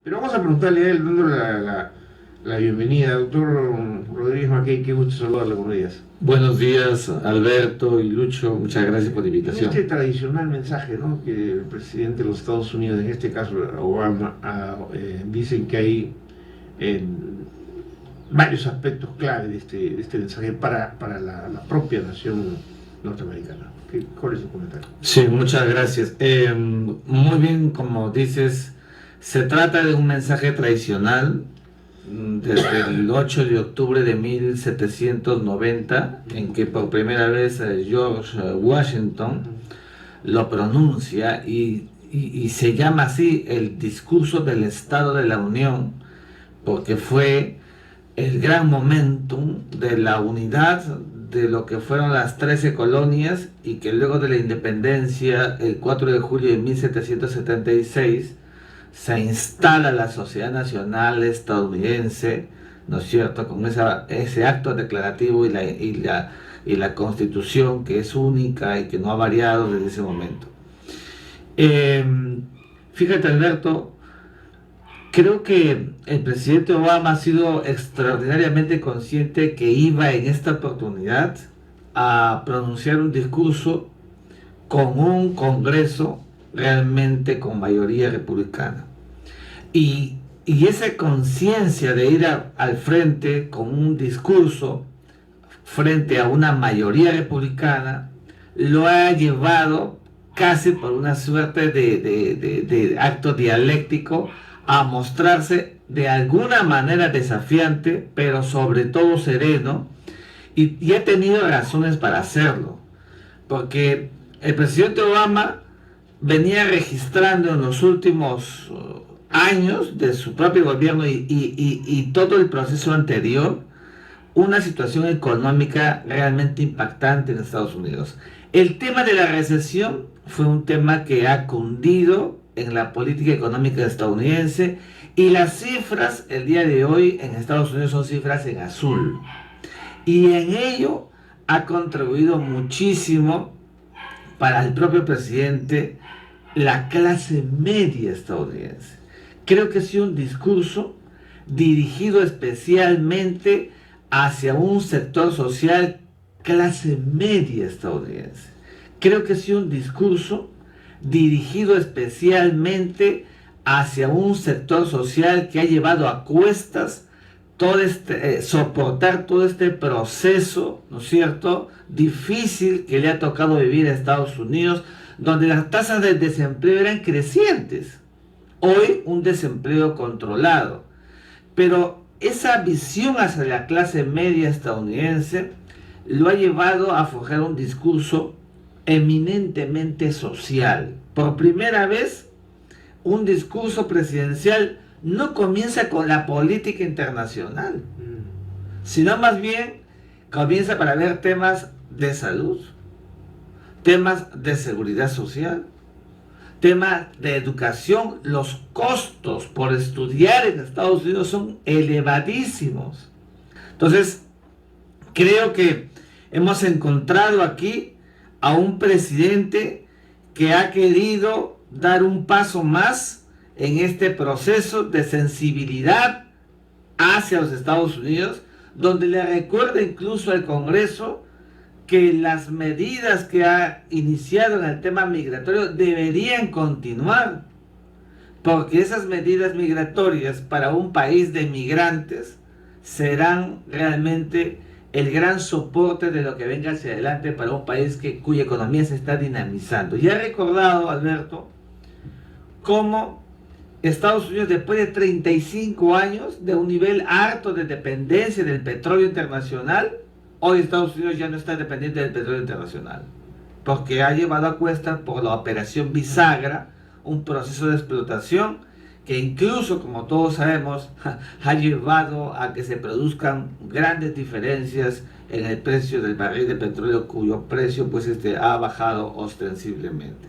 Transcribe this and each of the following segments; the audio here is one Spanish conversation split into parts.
Pero vamos a preguntarle a él, dando la bienvenida, doctor Rodríguez Mackey, qué gusto saludarle, buenos días. Buenos días, Alberto y Lucho, muchas gracias por la En invitación. este tradicional mensaje, ¿no?, que el presidente de los Estados Unidos, en este caso Obama, dicen que hay varios aspectos clave de este mensaje para la propia nación norteamericana. ¿Cuál es su comentario? Sí, muchas gracias. Muy bien, como dices, se trata de un mensaje tradicional desde el 8 de octubre de 1790, en que por primera vez George Washington lo pronuncia y se llama así el discurso del Estado de la Unión, porque fue el gran momentum de la unidad de lo que fueron las 13 colonias y que luego de la independencia, el 4 de julio de 1776, se instala la Sociedad Nacional Estadounidense, ¿no es cierto?, con ese acto declarativo y la Constitución, que es única y que no ha variado desde ese momento. Eh, Fíjate, Alberto, creo que el presidente Obama ha sido extraordinariamente consciente que iba en esta oportunidad a pronunciar un discurso con un Congreso realmente con mayoría republicana. Y esa conciencia de ir al frente con un discurso frente a una mayoría republicana lo ha llevado casi por una suerte de acto dialéctico a mostrarse de alguna manera desafiante, pero sobre todo sereno, y ha tenido razones para hacerlo, porque el presidente Obama venía registrando en los últimos años de su propio gobierno y todo el proceso anterior una situación económica realmente impactante en Estados Unidos. El tema de la recesión fue un tema que ha cundido en la política económica estadounidense y las cifras el día de hoy en Estados Unidos son cifras en azul. Y en ello ha contribuido muchísimo para el propio presidente la clase media estadounidense. Creo que ha sido un discurso dirigido especialmente hacia un sector social clase media estadounidense. Creo que ha sido un discurso dirigido especialmente hacia un sector social que ha llevado a cuestas soportar todo este proceso, ¿no es cierto?, difícil que le ha tocado vivir a Estados Unidos, donde las tasas de desempleo eran crecientes. Hoy un desempleo controlado. Pero esa visión hacia la clase media estadounidense lo ha llevado a forjar un discurso eminentemente social. Por primera vez, un discurso presidencial no comienza con la política internacional, sino más bien comienza para ver temas de salud, temas de seguridad social, temas de educación. Los costos por estudiar en Estados Unidos son elevadísimos. Entonces, creo que hemos encontrado aquí a un presidente que ha querido dar un paso más en este proceso de sensibilidad hacia los Estados Unidos, donde le recuerda incluso al Congreso que las medidas que ha iniciado en el tema migratorio deberían continuar, porque esas medidas migratorias para un país de migrantes serán realmente el gran soporte de lo que venga hacia adelante para un país cuya economía se está dinamizando. Ya he recordado, Alberto, cómo Estados Unidos, después de 35 años de un nivel alto de dependencia del petróleo internacional, hoy Estados Unidos ya no está dependiente del petróleo internacional, porque ha llevado a cuestas por la operación bisagra, un proceso de explotación que incluso, como todos sabemos, ha llevado a que se produzcan grandes diferencias en el precio del barril de petróleo, cuyo precio pues ha bajado ostensiblemente.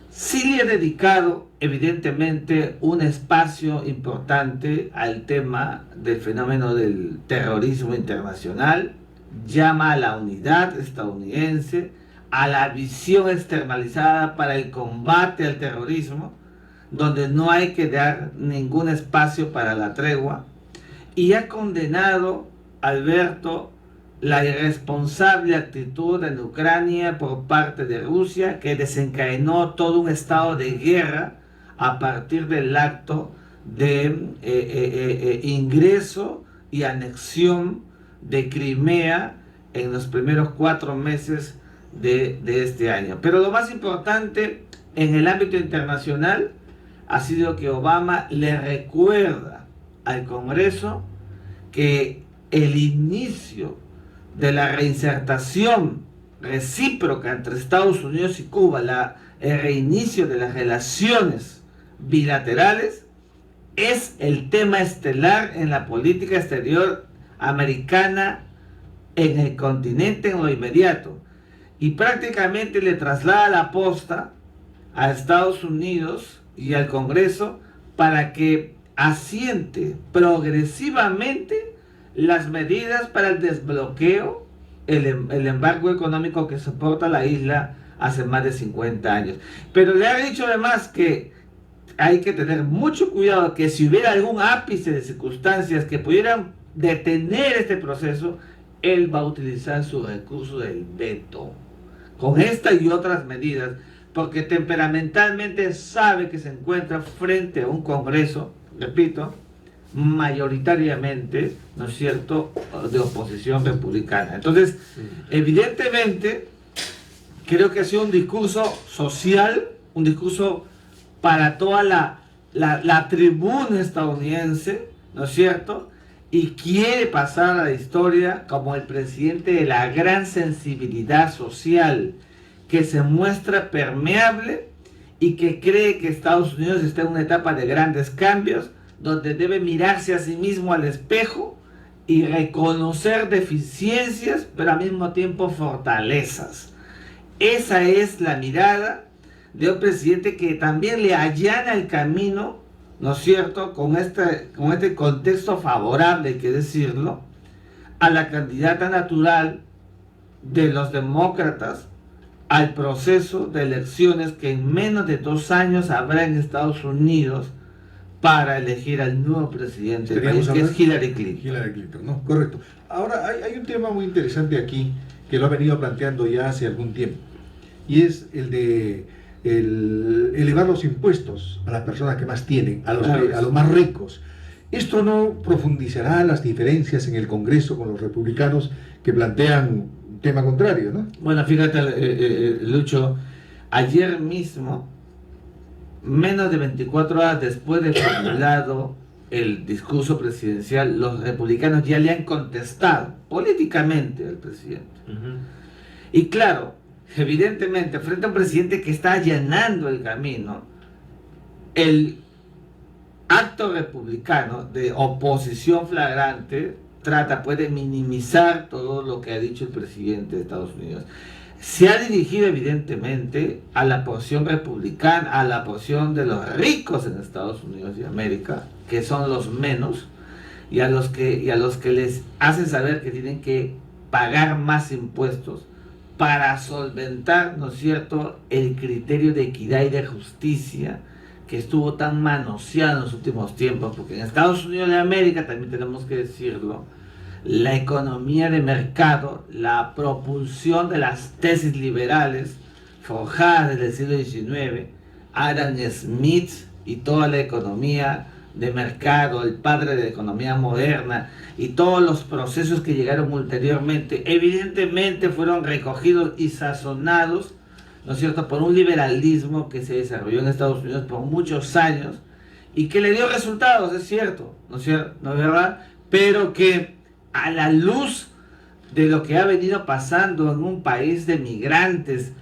Sí le he dedicado evidentemente un espacio importante al tema del fenómeno del terrorismo internacional, llama a la unidad estadounidense, a la visión externalizada para el combate al terrorismo, donde no hay que dar ningún espacio para la tregua, y ha condenado, Alberto, la irresponsable actitud en Ucrania por parte de Rusia, que desencadenó todo un estado de guerra a partir del acto de ingreso y anexión de Crimea en los primeros 4 meses de este año. Pero lo más importante en el ámbito internacional ha sido que Obama le recuerda al Congreso que el inicio de la reinsertación recíproca entre Estados Unidos y Cuba, el reinicio de las relaciones bilaterales, es el tema estelar en la política exterior americana en el continente en lo inmediato, y prácticamente le traslada la posta a Estados Unidos y al Congreso para que asiente progresivamente las medidas para el desbloqueo, el embargo económico que soporta la isla hace más de 50 años. Pero le ha dicho además que hay que tener mucho cuidado, que si hubiera algún ápice de circunstancias que pudieran detener este proceso, él va a utilizar su recurso del veto con esta y otras medidas, porque temperamentalmente sabe que se encuentra frente a un Congreso, repito, mayoritariamente, ¿no es cierto?, de oposición republicana. Entonces, evidentemente, creo que ha sido un discurso social, un discurso para toda la tribuna estadounidense, ¿no es cierto?, y quiere pasar a la historia como el presidente de la gran sensibilidad social, que se muestra permeable y que cree que Estados Unidos está en una etapa de grandes cambios, donde debe mirarse a sí mismo al espejo y reconocer deficiencias, pero al mismo tiempo fortalezas. Esa es la mirada de un presidente que también le allana el camino, ¿no es cierto?, con este contexto favorable, hay que decirlo, a la candidata natural de los demócratas al proceso de elecciones que en menos de 2 años habrá en Estados Unidos para elegir al nuevo presidente del país, que es Hillary Clinton. Hillary Clinton, ¿no? Correcto. Ahora, hay un tema muy interesante aquí que lo ha venido planteando ya hace algún tiempo, y es el de elevar los impuestos a las personas que más tienen, a los más ricos. ¿Esto no profundizará las diferencias en el Congreso con los republicanos que plantean un tema contrario, ¿no? Bueno, fíjate, Lucho, ayer mismo, menos de 24 horas después de formulado el discurso presidencial, los republicanos ya le han contestado políticamente al presidente. Y claro, evidentemente, frente a un presidente que está allanando el camino, el acto republicano de oposición flagrante trata pues de minimizar todo lo que ha dicho el presidente de Estados Unidos. Se ha dirigido evidentemente a la porción republicana, a la porción de los ricos en Estados Unidos y América, que son los menos, y a los que les hace saber que tienen que pagar más impuestos para solventar, ¿no es cierto?, el criterio de equidad y de justicia que estuvo tan manoseado en los últimos tiempos, porque en Estados Unidos de América, también tenemos que decirlo, la economía de mercado, la propulsión de las tesis liberales forjadas desde el siglo XIX, Adam Smith y toda la economía de mercado, el padre de la economía moderna, y todos los procesos que llegaron ulteriormente, evidentemente fueron recogidos y sazonados, ¿no es cierto?, por un liberalismo que se desarrolló en Estados Unidos por muchos años y que le dio resultados, es cierto, ¿no es cierto?, ¿no es verdad?, pero que a la luz de lo que ha venido pasando en un país de migrantes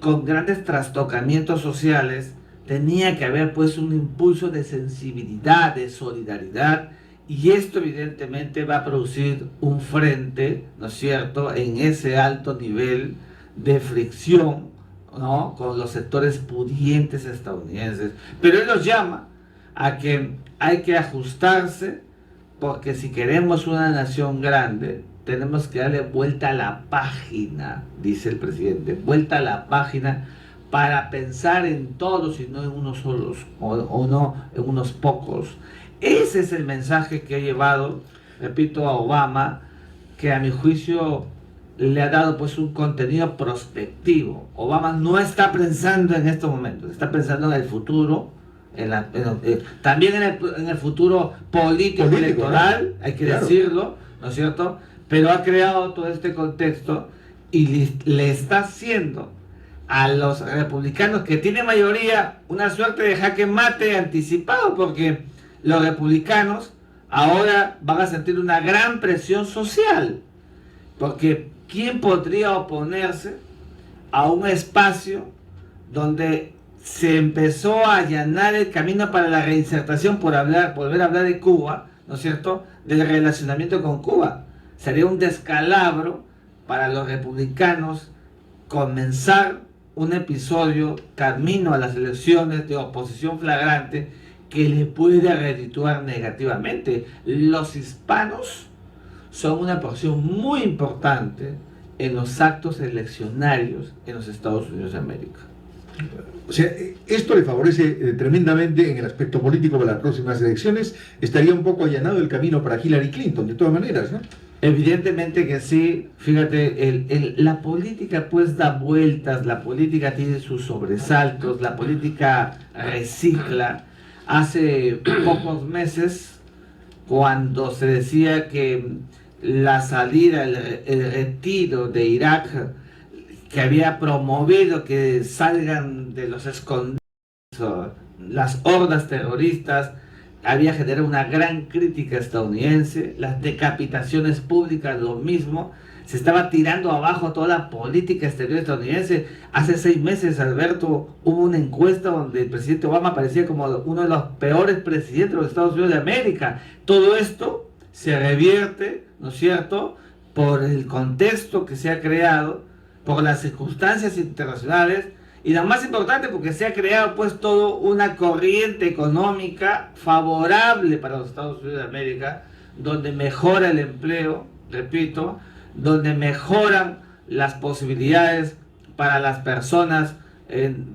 con grandes trastocamientos sociales, tenía que haber pues un impulso de sensibilidad, de solidaridad, y esto evidentemente va a producir un frente, ¿no es cierto?, en ese alto nivel de fricción, ¿no?, con los sectores pudientes estadounidenses. Pero él los llama a que hay que ajustarse, porque si queremos una nación grande, tenemos que darle vuelta a la página, dice el presidente, vuelta a la página, para pensar en todos y no en unos solos o no en unos pocos. Ese es el mensaje que ha llevado, repito, a Obama, que a mi juicio le ha dado pues un contenido prospectivo. Obama no está pensando en estos momentos, está pensando en el futuro, también en el futuro político electoral, hay que decirlo, ¿no es cierto? Pero ha creado todo este contexto y le está haciendo a los republicanos que tienen mayoría una suerte de jaque mate anticipado, porque los republicanos ahora van a sentir una gran presión social, porque ¿quién podría oponerse a un espacio donde se empezó a allanar el camino para la reinsertación por volver a hablar de Cuba, ¿no es cierto?, del relacionamiento con Cuba? Sería un descalabro para los republicanos comenzar un episodio camino a las elecciones de oposición flagrante que le puede redituar negativamente. Los hispanos son una porción muy importante en los actos eleccionarios en los Estados Unidos de América. O sea, esto le favorece tremendamente en el aspecto político para las próximas elecciones. Estaría un poco allanado el camino para Hillary Clinton, de todas maneras, ¿no? Evidentemente que sí. Fíjate, la política pues da vueltas, la política tiene sus sobresaltos, la política recicla. Hace pocos meses, cuando se decía que la salida, el retiro de Irak, que había promovido que salgan de los escondites las hordas terroristas, había generado una gran crítica estadounidense. Las decapitaciones públicas, lo mismo. Se estaba tirando abajo toda la política exterior estadounidense. Hace 6 meses, Alberto, hubo una encuesta donde el presidente Obama parecía como uno de los peores presidentes de los Estados Unidos de América. Todo esto se revierte, ¿no es cierto?, por el contexto que se ha creado, por las circunstancias internacionales, y lo más importante, porque se ha creado pues toda una corriente económica favorable para los Estados Unidos de América, donde mejora el empleo, repito, donde mejoran las posibilidades para las personas,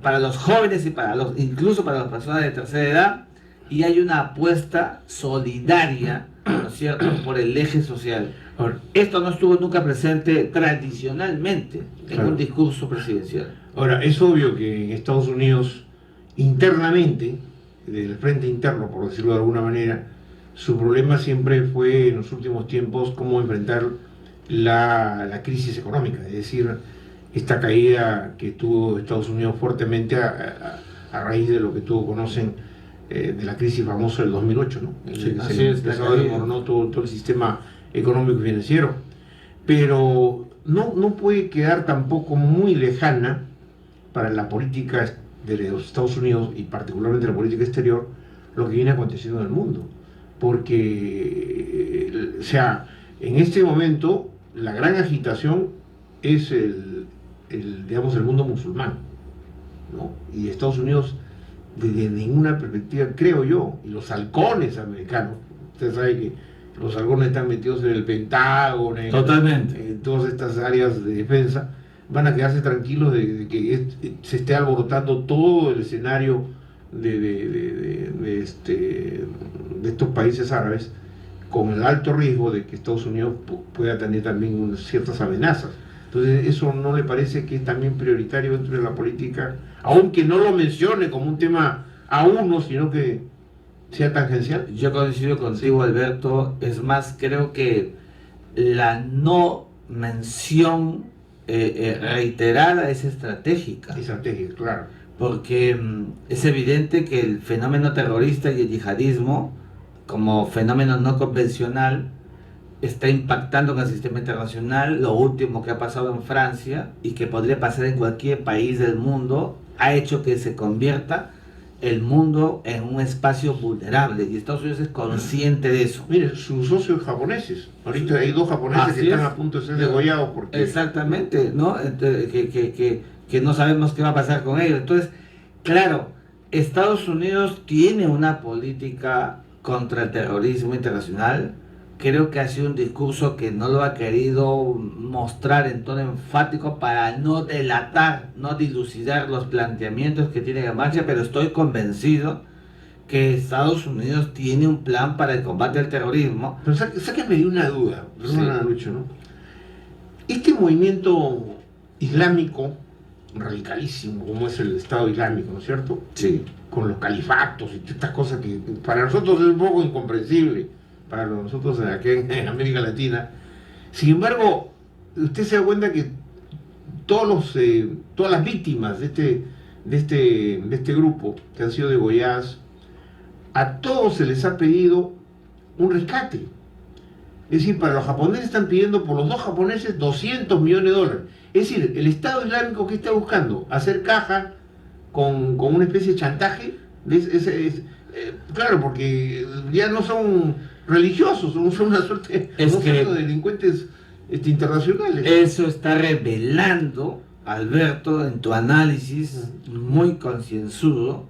para los jóvenes y incluso para las personas de tercera edad, y hay una apuesta solidaria, ¿no es cierto?, por el eje social. Esto no estuvo nunca presente tradicionalmente en un discurso presidencial. Ahora, es obvio que en Estados Unidos, internamente, del frente interno, por decirlo de alguna manera, su problema siempre fue en los últimos tiempos cómo enfrentar la crisis económica, es decir, esta caída que tuvo Estados Unidos fuertemente a raíz de lo que todos conocen de la crisis famosa del 2008, ¿no? Sí, se desmoronó todo el sistema económico y financiero, pero no puede quedar tampoco muy lejana para la política de los Estados Unidos y particularmente la política exterior lo que viene aconteciendo en el mundo, porque o sea, en este momento la gran agitación es digamos, el mundo musulmán, ¿no? Y Estados Unidos, desde ninguna perspectiva, creo yo, y los halcones americanos, usted sabe que los halcones están metidos en el Pentágono, en todas estas áreas de defensa, van a quedarse tranquilos de que se esté alborotando todo el escenario de estos países árabes, con el alto riesgo de que Estados Unidos pueda tener también ciertas amenazas. Entonces, eso no le parece que es también prioritario dentro de la política, aunque no lo mencione como un tema a uno, sino que sea tangencial. Yo coincido contigo, Alberto. Es más, creo que la no mención reiterada es estratégica. Estratégica, claro. Porque es evidente que el fenómeno terrorista y el yihadismo, como fenómeno no convencional, está impactando en el sistema internacional. Lo último que ha pasado en Francia y que podría pasar en cualquier país del mundo ha hecho que se convierta el mundo en un espacio vulnerable, y Estados Unidos es consciente de eso. Mire, sus socios japoneses, ahorita hay 2 japoneses que están a punto de ser degollados porque... Exactamente, ¿no? Entonces, que no sabemos qué va a pasar con ellos. Entonces, claro, Estados Unidos tiene una política contra el terrorismo internacional creo que ha sido un discurso que no lo ha querido mostrar en tono enfático para no delatar, no dilucidar los planteamientos que tiene en marcha, pero estoy convencido que Estados Unidos tiene un plan para el combate al terrorismo. Pero sáquenme de una duda, perdona, Sí. Lucho, ¿no? Este movimiento islámico radicalísimo, como es el Estado Islámico, ¿no es cierto? Sí. Con los califatos y estas cosas que para nosotros es un poco incomprensible, para nosotros aquí en América Latina. Sin embargo, usted se da cuenta que todas las víctimas de este grupo que han sido degolladas, a todos se les ha pedido un rescate. Es decir, para los japoneses están pidiendo por los dos japoneses $200 millones. Es decir, el Estado Islámico que está buscando hacer caja con una especie de chantaje, claro, porque ya no son religiosos, son una suerte de delincuentes internacionales. Eso está revelando, Alberto, en tu análisis muy concienzudo,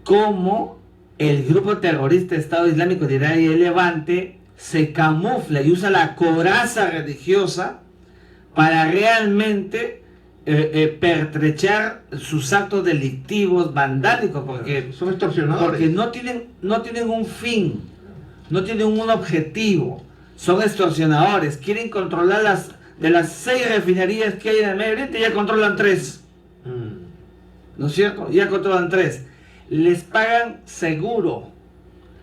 cómo el grupo terrorista Estado Islámico de Irán y el Levante se camufla y usa la coraza religiosa para realmente pertrechar sus actos delictivos, vandálicos, porque son extorsionadores. Porque no tienen un fin, no tienen un objetivo, son extorsionadores, quieren controlar de las 6 refinerías que hay en el Medio Oriente, ya controlan 3. ¿No es cierto? Ya controlan 3. Les pagan seguro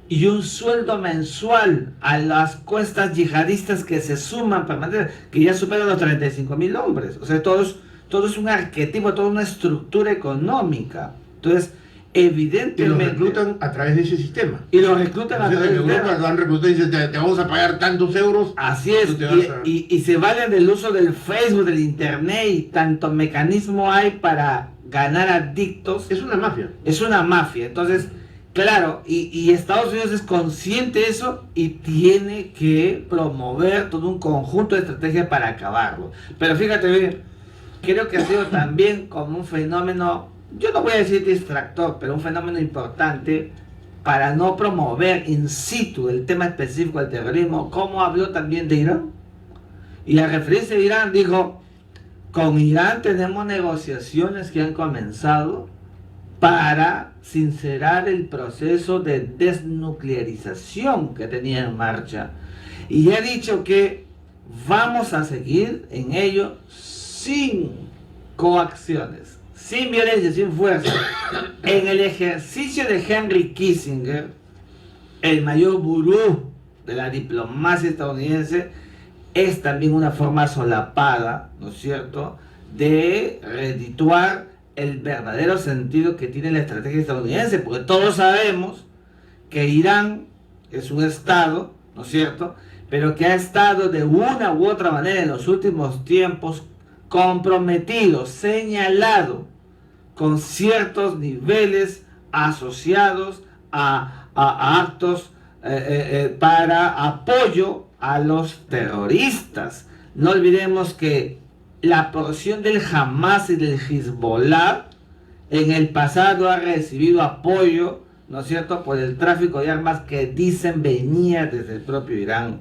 y un sueldo mensual a las cuestas yihadistas que se suman permanentemente, que ya superan los 35.000 hombres. O sea, todo es un arquetipo, toda una estructura económica. Entonces, evidentemente... Y los reclutan a través de ese sistema. Y los reclutan a través de ese sistema. Lo han reclutado y dicen, te vamos a pagar tantos euros. Así es, y se valen del uso del Facebook, del Internet, y tanto mecanismo hay para ganar adictos. Es una mafia. Es una mafia. Entonces, claro, y Estados Unidos es consciente de eso y tiene que promover todo un conjunto de estrategias para acabarlo. Pero fíjate bien, creo que ha sido también como un fenómeno, yo no voy a decir distractor, pero un fenómeno importante para no promover in situ el tema específico del terrorismo, como habló también de Irán. Y la referencia de Irán dijo, con Irán tenemos negociaciones que han comenzado para sincerar el proceso de desnuclearización que tenía en marcha. Y ha dicho que vamos a seguir en ello sin coacciones, sin violencia, sin fuerza. En el ejercicio de Henry Kissinger, el mayor gurú de la diplomacia estadounidense, es también una forma solapada, ¿no es cierto?, de redituar el verdadero sentido que tiene la estrategia estadounidense, porque todos sabemos que Irán es un estado, ¿no es cierto?, pero que ha estado de una u otra manera en los últimos tiempos comprometido, señalado con ciertos niveles asociados a actos para apoyo a los terroristas. No olvidemos que la porción del Hamas y del Hezbollah en el pasado ha recibido apoyo, ¿no es cierto?, por el tráfico de armas que dicen venía desde el propio Irán.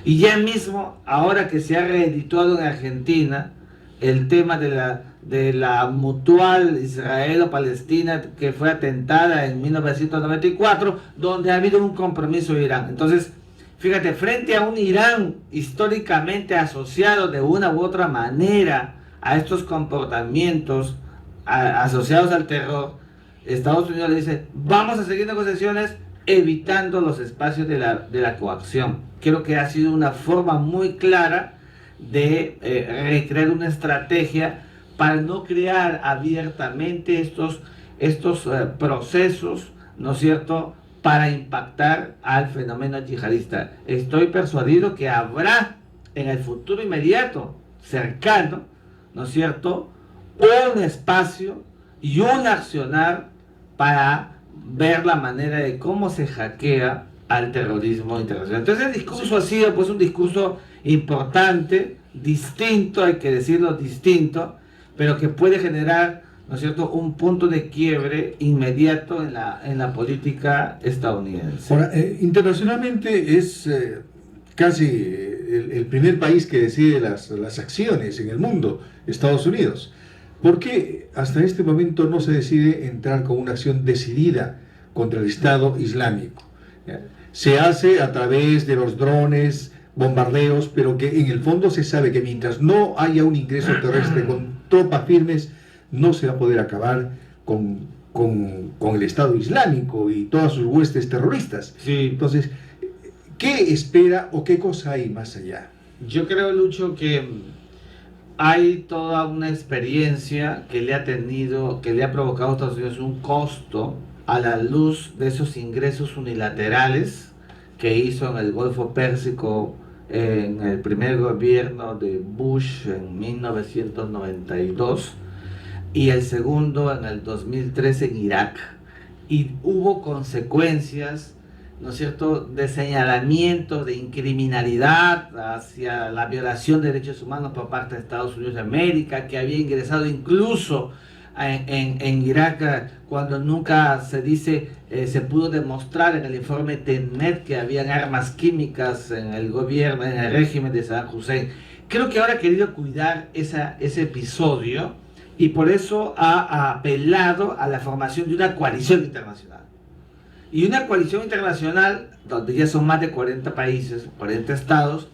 Y ya mismo, ahora que se ha reeditado en Argentina el tema de la mutual israelo-palestina que fue atentada en 1994, donde ha habido un compromiso de Irán. Entonces, fíjate, frente a un Irán históricamente asociado de una u otra manera a estos comportamientos asociados al terror, Estados Unidos le dice, vamos a seguir negociaciones evitando los espacios de la coacción. Creo que ha sido una forma muy clara de recrear una estrategia para no crear abiertamente estos procesos, ¿no es cierto?, para impactar al fenómeno yihadista. Estoy persuadido que habrá en el futuro inmediato, cercano, ¿no es cierto?, un espacio y un accionar para ver la manera de cómo se hackea al terrorismo internacional. Entonces el discurso ha sido pues un discurso importante, distinto, hay que decirlo distinto, pero que puede generar ¿no es cierto?, un punto de quiebre inmediato en la política estadounidense. Ahora, internacionalmente es casi el primer país que decide las acciones en el mundo, Estados Unidos. ¿Por qué hasta este momento no se decide entrar con una acción decidida contra el Estado Islámico? Se hace a través de los drones, bombardeos, pero que en el fondo se sabe que mientras no haya un ingreso terrestre con tropas firmes, no se va a poder acabar con el Estado Islámico y todas sus huestes terroristas. Sí. Entonces, ¿qué espera o qué cosa hay más allá? Yo creo, Lucho, que hay toda una experiencia que le ha provocado a Estados Unidos un costo a la luz de esos ingresos unilaterales que hizo en el Golfo Pérsico en el primer gobierno de Bush en 1992 y el segundo en el 2013 en Irak. Y hubo consecuencias, ¿no es cierto?, de señalamiento, de incriminalidad hacia la violación de derechos humanos por parte de Estados Unidos de América, que había ingresado incluso en Irak cuando nunca se pudo demostrar en el informe TENET que habían armas químicas en el gobierno, en el régimen de Saddam Hussein. Creo que ahora ha querido cuidar ese episodio y por eso ha apelado a la formación de una coalición internacional. Y una coalición internacional, donde ya son más de 40 países, 40 estados,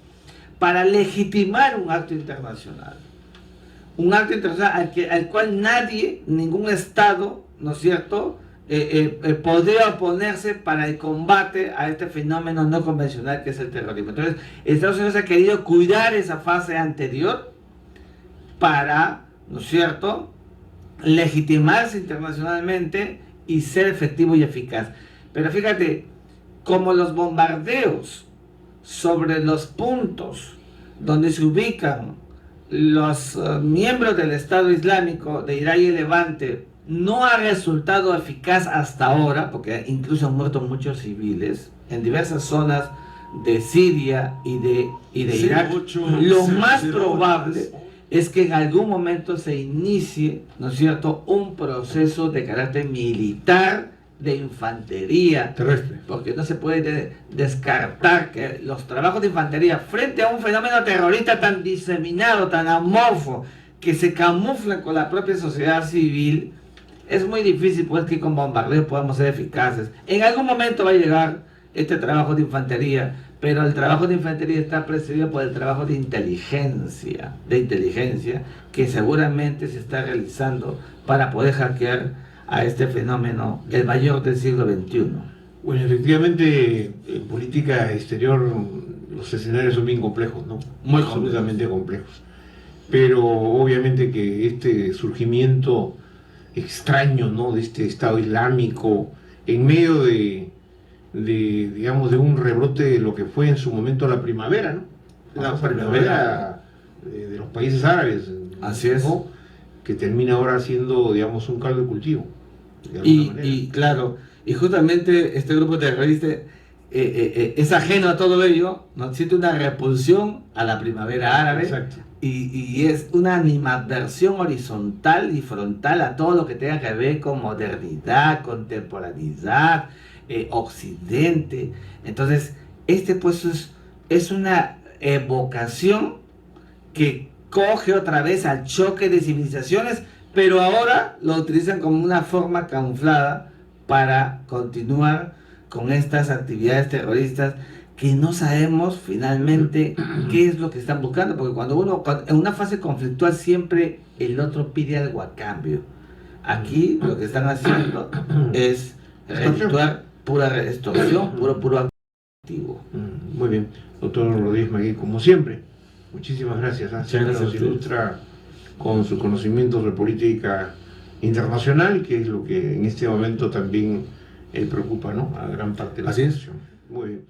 para legitimar un acto internacional. Un acto internacional al cual nadie, ningún estado, ¿no es cierto?, podría oponerse para el combate a este fenómeno no convencional que es el terrorismo. Entonces, Estados Unidos ha querido cuidar esa fase anterior para, ¿no es cierto?, legitimarse internacionalmente y ser efectivo y eficaz. Pero fíjate, como los bombardeos sobre los puntos donde se ubican los miembros del Estado Islámico de Irak y Levante no ha resultado eficaz hasta ahora, porque incluso han muerto muchos civiles en diversas zonas de Siria y de Irak, lo más probable es que en algún momento se inicie, ¿no es cierto?, un proceso de carácter militar de infantería Terrestre. Porque no se puede descartar que los trabajos de infantería frente a un fenómeno terrorista tan diseminado, tan amorfo, que se camufla con la propia sociedad civil, es muy difícil pues que con bombardeo podamos ser eficaces. En algún momento va a llegar este trabajo de infantería, pero el trabajo de infantería está precedido por el trabajo de inteligencia que seguramente se está realizando para poder hackear a este fenómeno, el mayor del siglo XXI. Bueno, efectivamente, en política exterior los escenarios son bien complejos, ¿no? Muy absolutamente complejos. Pero obviamente que este surgimiento extraño, ¿no?, de este Estado Islámico en medio digamos, de un rebrote de lo que fue en su momento la primavera, ¿no? La primavera de los países árabes. Así es. ¿no?, que termina ahora siendo, digamos, un caldo de cultivo. Y claro, y justamente este grupo terrorista es ajeno a todo ello, ¿no? Siente una repulsión a la primavera árabe. Exacto. Y es una animadversión horizontal y frontal a todo lo que tenga que ver con modernidad, contemporaneidad, occidente. Entonces, pues es una evocación que coge otra vez al choque de civilizaciones, pero ahora lo utilizan como una forma camuflada para continuar con estas actividades terroristas que no sabemos finalmente qué es lo que están buscando, porque cuando en una fase conflictual siempre el otro pide algo a cambio. Aquí lo que están haciendo es redituar pura extorsión, puro activo. Muy bien, doctor Rodríguez Maguey, como siempre, muchísimas gracias. Siempre nos ilustra con sus conocimientos de política internacional, que es lo que en este momento también preocupa, ¿no?, a gran parte de la población. Muy bien.